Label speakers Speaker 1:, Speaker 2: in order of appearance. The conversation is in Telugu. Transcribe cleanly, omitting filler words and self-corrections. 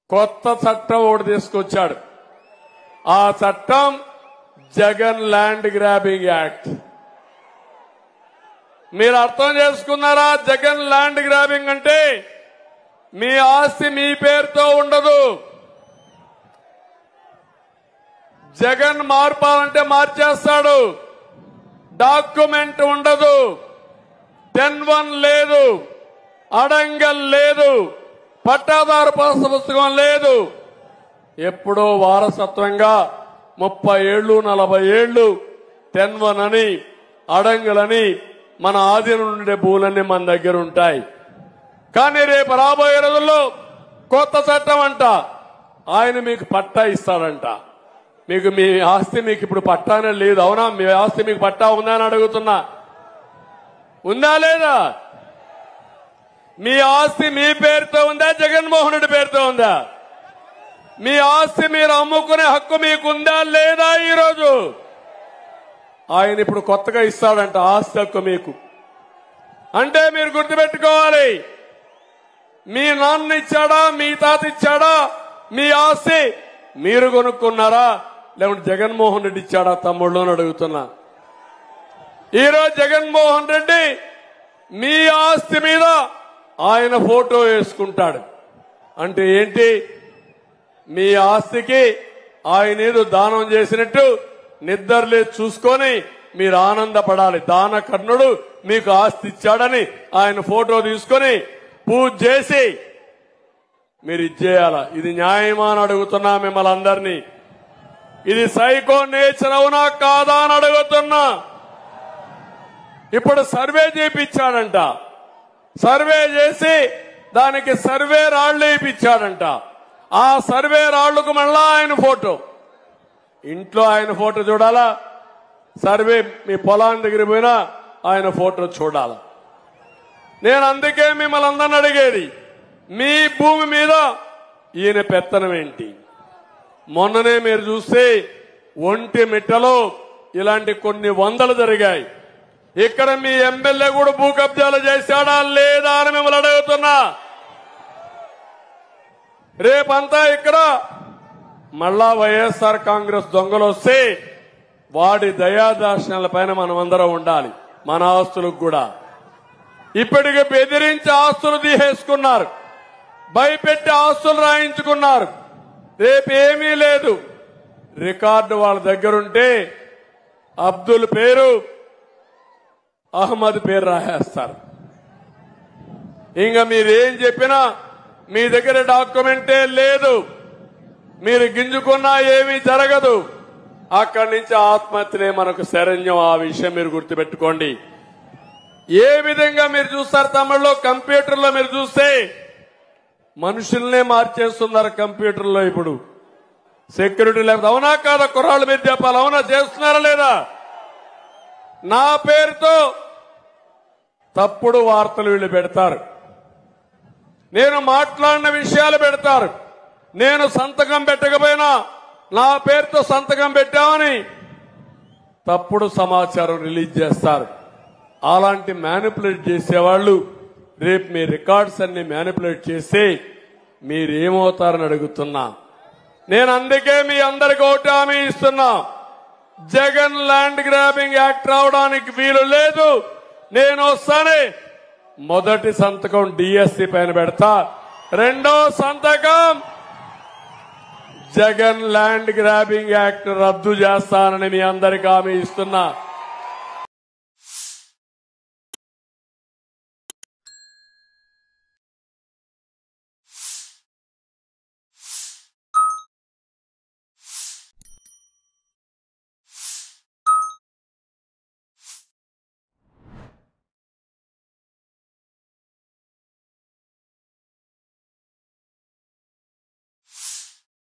Speaker 1: కొత్త చట్టం ఒకటి తీసుకొచ్చాడు. ఆ చట్టం జగన్ ల్యాండ్ గ్రాబింగ్ యాక్ట్. మీరు అర్థం చేసుకున్నారా? జగన్ ల్యాండ్ గ్రాబింగ్ అంటే మీ ఆస్తి మీ పేరుతో ఉండదు. జగన్ మార్పాలంటే మార్చేస్తాడు. డాక్యుమెంట్ ఉండదు, 10-1 లేదు, అడంగల్ లేదు, పట్టాదారు పుస్తకం లేదు. ఎప్పుడో వారసత్వంగా 30 ఏళ్లు 40 ఏళ్లు 10-1 అని అడంగలని మన ఆధీనం ఉండే భూములన్నీ మన దగ్గర ఉంటాయి. కానీ రేపు రాబోయే రోజుల్లో కొత్త చట్టం అంట, ఆయన మీకు పట్టా ఇస్తాడంట. మీకు మీ ఆస్తి మీకు ఇప్పుడు పట్టానే లేదు. అవునా? మీ ఆస్తి మీకు పట్టా ఉందా అని అడుగుతున్నా. ఉందా లేదా? మీ ఆస్తి మీ పేరుతో ఉందా, జగన్మోహన్ రెడ్డి పేరుతో ఉందా? మీ ఆస్తి మీరు అమ్ముకునే హక్కు మీకుందా లేదా? ఈరోజు ఆయన ఇప్పుడు కొత్తగా ఇస్తాడంట ఆస్తి హక్కు మీకు. అంటే మీరు గుర్తుపెట్టుకోవాలి, మీ నాన్న ఇచ్చాడా, మీ తాత ఇచ్చాడా మీ ఆస్తి? మీరు కొనుక్కున్నారా, లేకుంటే జగన్మోహన్ రెడ్డి ఇచ్చాడా తమ్ముళ్ళు అని అడుగుతున్నా. ఈరోజు జగన్మోహన్ రెడ్డి మీ ఆస్తి మీద ఆయన ఫోటో వేసుకుంటాడు. అంటే ఏంటి? మీ ఆస్తికి ఆయన ఏదో దానం చేసినట్టు నిద్రలే చూసుకొని మీరు ఆనందపడాలి. దాన కర్ణుడు మీకు ఆస్తి ఇచ్చాడని ఆయన ఫోటో తీసుకొని పూజ చేసి మీరు ఇచ్చేయాల. ఇది న్యాయమా అని అడుగుతున్నా మిమ్మల్ని అందరినీ. ఇది సైకో నేచర్ అవునా కాదా అని అడుగుతున్నా. ఇప్పుడు సర్వే చేయించాడంట. సర్వే చేసి దానికి సర్వే రాళ్లు వేయించాడంట. ఆ సర్వే రాళ్లకు మళ్ళా ఆయన ఫోటో, ఇంట్లో ఆయన ఫోటో చూడాలా, సర్వే మీ పొలాన్ని దగ్గర పోయినా ఆయన ఫోటో చూడాలా. నేను అందుకే మిమ్మల్ని అందరిని అడిగేది, మీ భూమి మీద ఈయన పెత్తనం ఏంటి? మొన్ననే మీరు చూస్తే ఒంటి మిట్టలో ఇలాంటి కొన్ని వందలు జరిగాయి. ఇక్కడ మీ ఎమ్మెల్యే కూడా భూ కబ్జాలు చేశాడా లేదా అని మిమ్మల్ని అడుగుతున్నా. రేపంతా ఇక్కడ మళ్ళా వైఎస్ఆర్ కాంగ్రెస్ దొంగలు వస్తే వాడి దయాదార్శనాల పైన మనం అందరం ఉండాలి. మన ఆస్తులకు కూడా ఇప్పటికే బెదిరించి ఆస్తులు తీసేసుకున్నారు, భయపెట్టి ఆస్తులు రాయించుకున్నారు. రేపేమీ లేదు. రికార్డు వాళ్ళ దగ్గరుంటే అబ్దుల్ పేరు, అహ్మద్ పేరు రాసేస్తారు. ఇంకా మీరేం చెప్పినా మీ దగ్గర డాక్యుమెంటే లేదు. మీరు గింజుకున్నా ఏమీ జరగదు. అక్కడి నుంచి ఆత్మహత్యలే మనకు శరణ్యం. ఆ విషయం మీరు గుర్తుపెట్టుకోండి. ఏ విధంగా మీరు చూస్తారు తమిళలో, కంప్యూటర్లో మీరు చూస్తే మనుషుల్నే మార్చేస్తున్నారు కంప్యూటర్లో. ఇప్పుడు సెక్యూరిటీ లేకపోతే అవునా కాదా? కుర్రాళ్ళు మీరు చెప్పాలి. అవునా? చేస్తున్నారా లేదా? నా పేరుతో తప్పుడు వార్తలు వీళ్ళు పెడతారు. నేను మాట్లాడిన విషయాలు పెడతారు. నేను సంతకం పెట్టకపోయినా నా పేరుతో సంతకం పెట్టామని తప్పుడు సమాచారం రిలీజ్ చేస్తారు. అలాంటి మ్యానిపులేట్ చేసేవాళ్ళు రేపు మీ రికార్డ్స్ అన్ని మ్యానిపులేట్ చేసి మీరేమవుతారని అడుగుతున్నా. నేను అందుకే మీ అందరికి ఒకటి హామీ ఇస్తున్నా, జగన్ ల్యాండ్ గ్రాబింగ్ యాక్ట్ రావడానికి వీలు లేదు. నేను వస్తానే మొదటి సంతకం డిఎస్సి పైన పెడతా, రెండో సంతకం జగన్ ల్యాండ్ గ్రాబింగ్ యాక్ట్ రద్దు చేస్తానని మీ అందరికి హామీ ఇస్తున్నా.